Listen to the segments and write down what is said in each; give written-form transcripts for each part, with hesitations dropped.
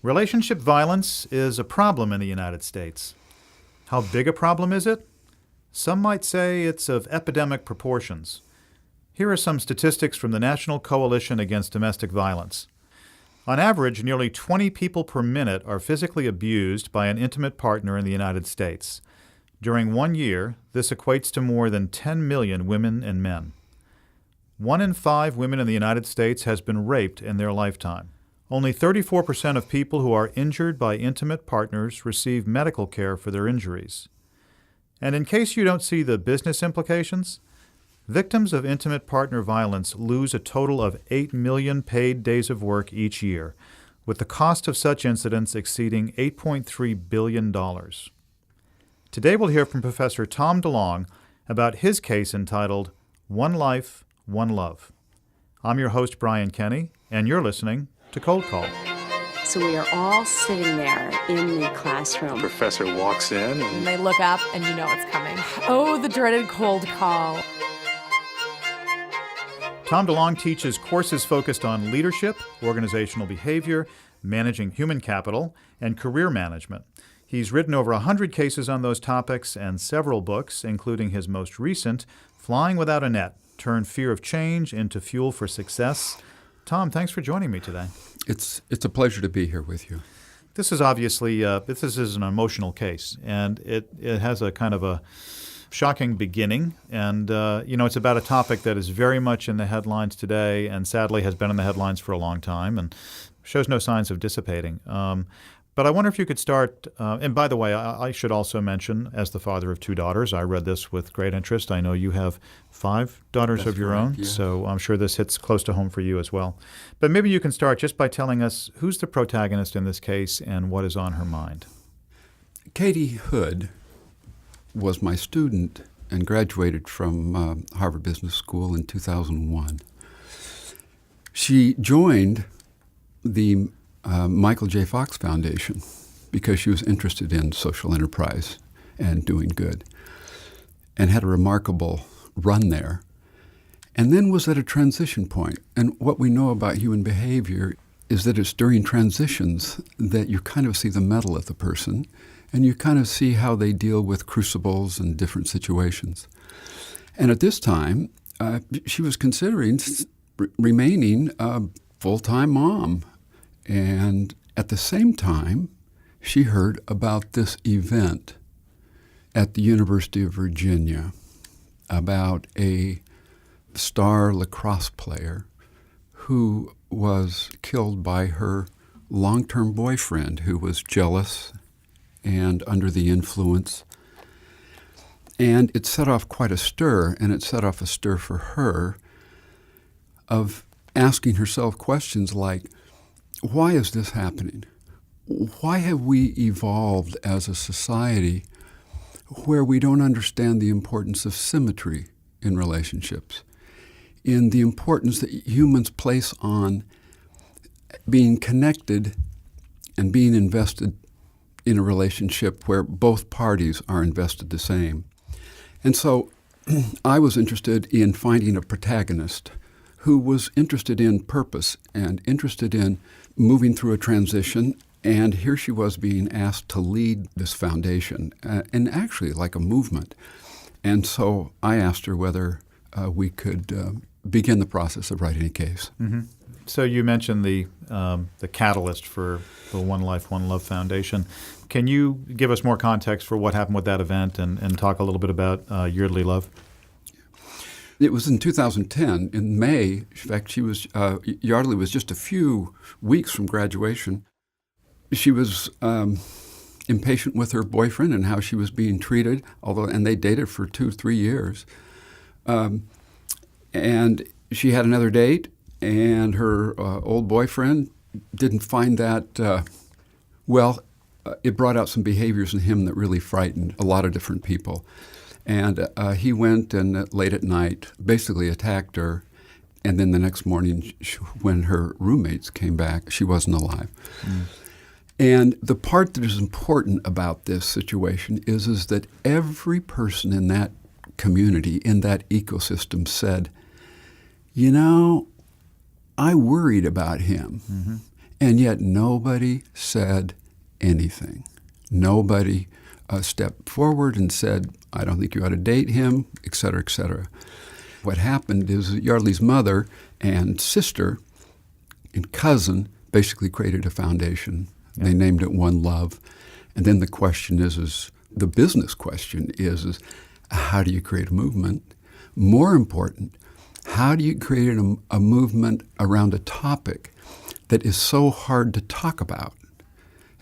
Relationship violence is a problem in the United States. How big a problem is it? Some might say it's of epidemic proportions. Here are some statistics from the National Coalition Against Domestic Violence. On average, nearly 20 people per minute are physically abused by an intimate partner in the United States. During 1 year, this equates to more than 10 million women and men. 1 in 5 women in the United States has been raped in their lifetime. Only 34% of people who are injured by intimate partners receive medical care for their injuries. And in case you don't see the business implications, victims of intimate partner violence lose a total of 8 million paid days of work each year, with the cost of such incidents exceeding $8.3 billion. Today we'll hear from Professor Tom DeLong about his case entitled One Life, One Love. I'm your host, Brian Kenny, and you're listening to Cold Call. So we are all sitting there in the classroom. The professor walks in and they look up and you know it's coming. Oh, the dreaded cold call. Tom DeLong teaches courses focused on leadership, organizational behavior, managing human capital, and career management. He's written over 100 cases on those topics and several books, including his most recent, Flying Without a Net, Turn Fear of Change into Fuel for Success. Tom, thanks for joining me today. It's a pleasure to be here with you. This is obviously this is an emotional case, and it has a kind of a shocking beginning. And, it's about a topic that is very much in the headlines today and sadly has been in the headlines for a long time and shows no signs of dissipating. But I wonder if you could start, and by the way, I should also mention, as the father of 2 daughters, I read this with great interest. I know you have 5 daughters of your own, yeah. So I'm sure this hits close to home for you as well. But maybe you can start just by telling us who's the protagonist in this case and what is on her mind. Katie Hood was my student and graduated from Harvard Business School in 2001. She joined the Michael J. Fox Foundation because she was interested in social enterprise and doing good and had a remarkable run there and then was at a transition point. And what we know about human behavior is that it's during transitions that you kind of see the mettle of the person and you kind of see how they deal with crucibles and different situations. And at this time, she was considering remaining a full-time mom. And at the same time, she heard about this event at the University of Virginia about a star lacrosse player who was killed by her long-term boyfriend who was jealous and under the influence. And it set off quite a stir, and it set off a stir for her of asking herself questions like, why is this happening? Why have we evolved as a society where we don't understand the importance of symmetry in relationships, in the importance that humans place on being connected and being invested in a relationship where both parties are invested the same? And so I was interested in finding a protagonist who was interested in purpose and interested in moving through a transition, and here she was being asked to lead this foundation, and actually like a movement. And so I asked her whether we could begin the process of writing a case. Mm-hmm. So you mentioned the catalyst for the One Life, One Love Foundation. Can you give us more context for what happened with that event and talk a little bit about Yeardley Love? It was in 2010, in May. In fact, Yardley was just a few weeks from graduation. She was impatient with her boyfriend and how she was being treated, and they dated for 2-3 years. And she had another date, and her old boyfriend didn't find that, it brought out some behaviors in him that really frightened a lot of different people. And he went and late at night basically attacked her. And then the next morning, when her roommates came back, she wasn't alive. Mm. And the part that is important about this situation is that every person in that community, in that ecosystem said, I worried about him. Mm-hmm. And yet nobody said anything. Nobody stepped forward and said, I don't think you ought to date him, et cetera, et cetera. What happened is that Yardley's mother and sister and cousin basically created a foundation. Yeah. They named it One Love. And then the question is the business question is how do you create a movement? More important, how do you create a movement around a topic that is so hard to talk about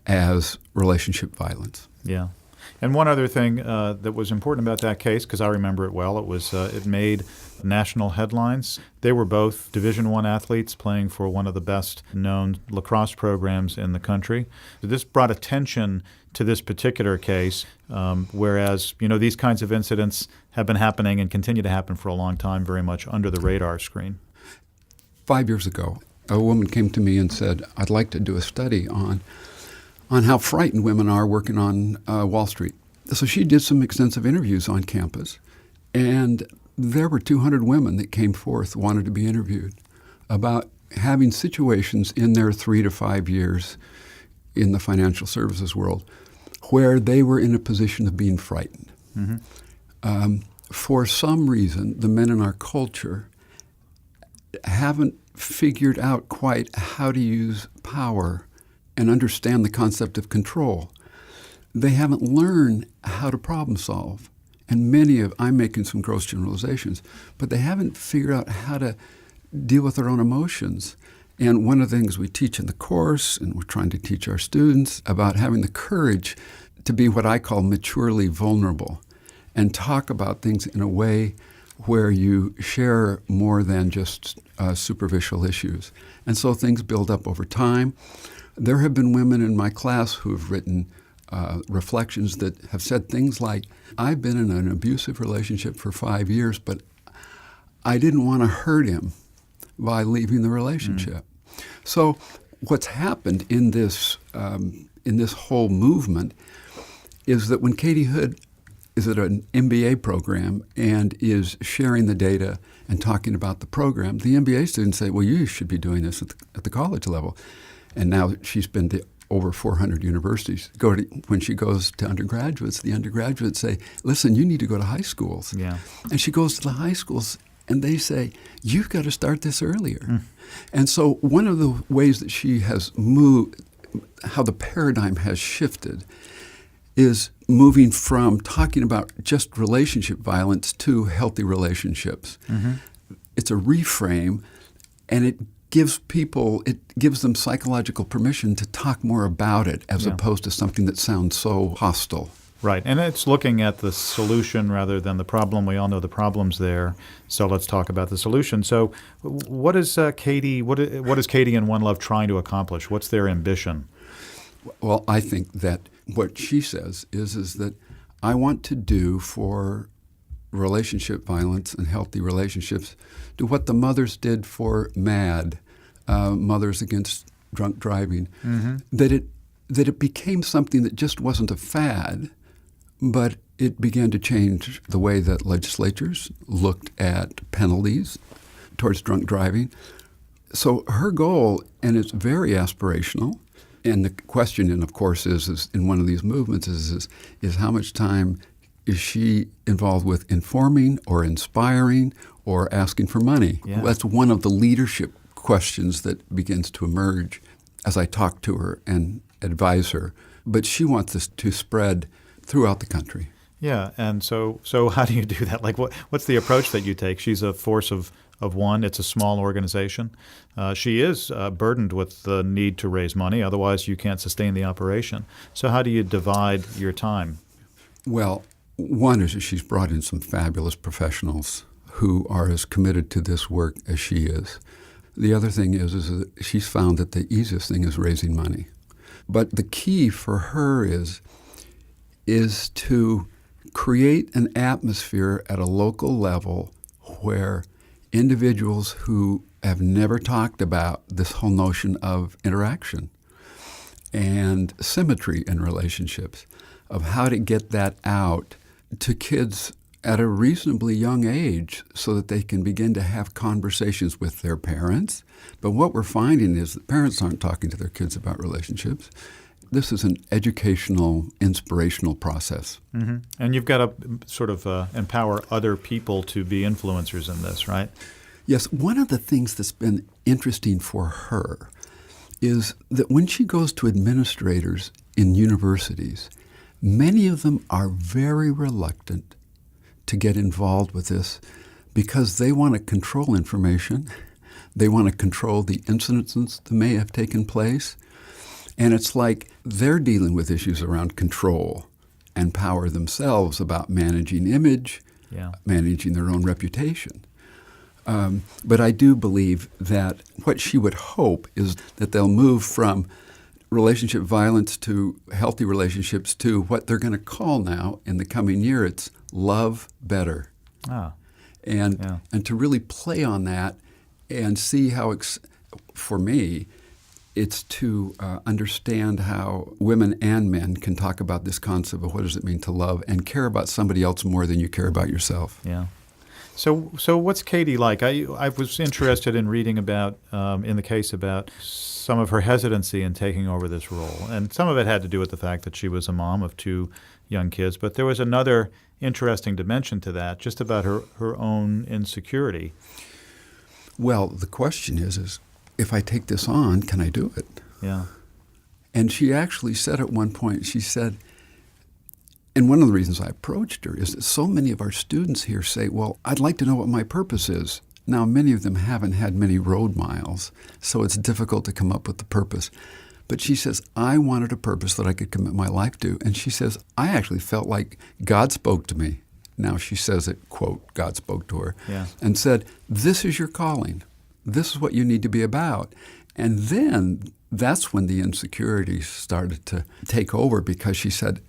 as relationship violence? Yeah. And one other thing that was important about that case, because I remember it well, it made national headlines. They were both Division I athletes playing for one of the best-known lacrosse programs in the country. This brought attention to this particular case, whereas these kinds of incidents have been happening and continue to happen for a long time, very much under the radar screen. 5 years ago, a woman came to me and said, I'd like to do a study on how frightened women are working on Wall Street. So she did some extensive interviews on campus, and there were 200 women that came forth, wanted to be interviewed, about having situations in their 3 to 5 years in the financial services world where they were in a position of being frightened. Mm-hmm. For some reason, the men in our culture haven't figured out quite how to use power and understand the concept of control. They haven't learned how to problem solve. And I'm making some gross generalizations, but they haven't figured out how to deal with their own emotions. And one of the things we teach in the course, and we're trying to teach our students, about having the courage to be what I call maturely vulnerable and talk about things in a way where you share more than just superficial issues. And so things build up over time. There have been women in my class who have written reflections that have said things like, I've been in an abusive relationship for 5 years, but I didn't want to hurt him by leaving the relationship. So what's happened in this whole movement is that when Katie Hood is at an MBA program and is sharing the data and talking about the program, the MBA students say, well, you should be doing this at the college level. And now she's been to over 400 universities. When she goes to undergraduates, the undergraduates say, listen, you need to go to high schools. Yeah. And she goes to the high schools, and they say, you've got to start this earlier. And so one of the ways that she has moved, how the paradigm has shifted, is moving from talking about just relationship violence to healthy relationships. Mm-hmm. It's a reframe, and it gives them psychological permission to talk more about it as opposed to something that sounds so hostile. Right, and it's looking at the solution rather than the problem. We all know the problem's there, so let's talk about the solution. So what is Katie and One Love trying to accomplish? What's their ambition? Well, I think that what she says is that I want to do for relationship violence and healthy relationships, do what the mothers did for MAD, Mothers Against Drunk Driving, mm-hmm. that it became something that just wasn't a fad, but it began to change the way that legislatures looked at penalties towards drunk driving. So her goal, and it's very aspirational, and the question, of course, is in one of these movements is how much time is she involved with informing or inspiring or asking for money? Yeah. That's one of the leadership questions that begins to emerge as I talk to her and advise her. But she wants this to spread throughout the country. Yeah, and so how do you do that? Like, what's the approach that you take? She's a force of one. It's a small organization. She is burdened with the need to raise money. Otherwise, you can't sustain the operation. So how do you divide your time? Well, one is that she's brought in some fabulous professionals who are as committed to this work as she is. The other thing is that she's found that the easiest thing is raising money. But the key for her is to create an atmosphere at a local level where individuals who have never talked about this whole notion of interaction and symmetry in relationships, of how to get that out to kids at a reasonably young age so that they can begin to have conversations with their parents. But what we're finding is that parents aren't talking to their kids about relationships. This is an educational, inspirational process. Mm-hmm. And you've got to sort of empower other people to be influencers in this, right? Yes. One of the things that's been interesting for her is that when she goes to administrators in universities, many of them are very reluctant to get involved with this because they want to control information. They want to control the incidences that may have taken place. And it's like they're dealing with issues around control and power themselves about managing image, managing their own reputation. But I do believe that what she would hope is that they'll move from relationship violence to healthy relationships to what they're going to call now in the coming year, it's love better. And to really play on that and see how, for me, it's to understand how women and men can talk about this concept of what does it mean to love and care about somebody else more than you care about yourself. Yeah. So what's Katie like? I was interested in reading about, in the case, about some of her hesitancy in taking over this role. And some of it had to do with the fact that she was a mom of 2 young kids. But there was another interesting dimension to that, just about her own insecurity. Well, the question is if I take this on, can I do it? Yeah. And she actually said at one point, she said, and one of the reasons I approached her is that so many of our students here say, well, I'd like to know what my purpose is. Now, many of them haven't had many road miles, so it's difficult to come up with the purpose. But she says, I wanted a purpose that I could commit my life to. And she says, I actually felt like God spoke to me. Now she says it, quote, God spoke to her, and said, this is your calling. This is what you need to be about. And then that's when the insecurities started to take over because she said,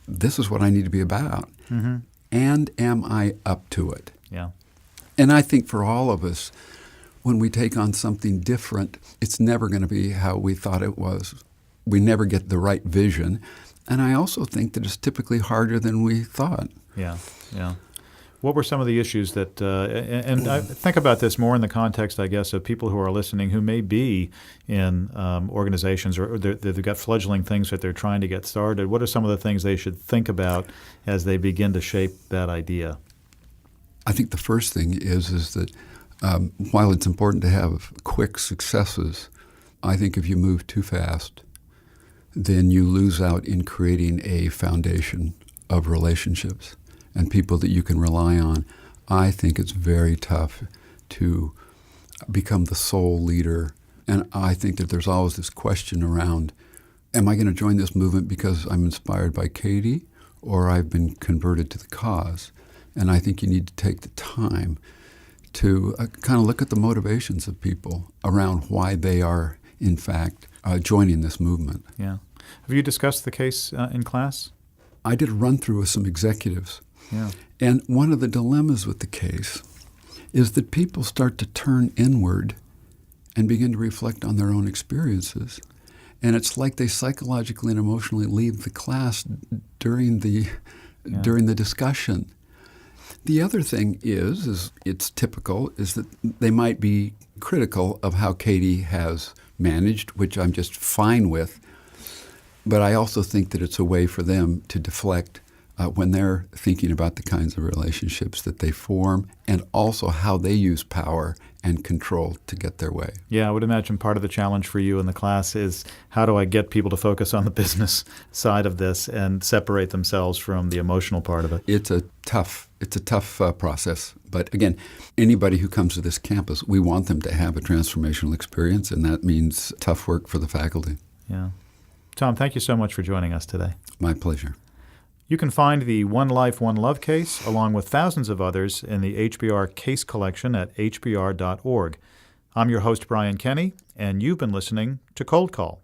this is what I need to be about. Mm-hmm. And am I up to it? Yeah. And I think for all of us, when we take on something different, it's never going to be how we thought it was. We never get the right vision. And I also think that it's typically harder than we thought. Yeah, yeah. What were some of the issues that, and I think about this more in the context, I guess, of people who are listening who may be in organizations or they've got fledgling things that they're trying to get started. What are some of the things they should think about as they begin to shape that idea? I think the first thing is that while it's important to have quick successes, I think if you move too fast, then you lose out in creating a foundation of relationships and people that you can rely on. I think it's very tough to become the sole leader. And I think that there's always this question around, am I going to join this movement because I'm inspired by Katie or I've been converted to the cause? And I think you need to take the time to kind of look at the motivations of people around why they are, in fact, joining this movement. Yeah. Have you discussed the case in class? I did a run-through with some executives. Yeah. And one of the dilemmas with the case is that people start to turn inward and begin to reflect on their own experiences. And it's like they psychologically and emotionally leave the class during the discussion. The other thing is it's typical, is that they might be critical of how Katie has managed, which I'm just fine with. But I also think that it's a way for them to deflect when they're thinking about the kinds of relationships that they form and also how they use power and control to get their way. Yeah, I would imagine part of the challenge for you in the class is how do I get people to focus on the business side of this and separate themselves from the emotional part of it? It's a tough process. But again, anybody who comes to this campus, we want them to have a transformational experience, and that means tough work for the faculty. Yeah. Tom, thank you so much for joining us today. My pleasure. You can find the One Life, One Love case, along with thousands of others, in the HBR case collection at hbr.org. I'm your host, Brian Kenny, and you've been listening to Cold Call.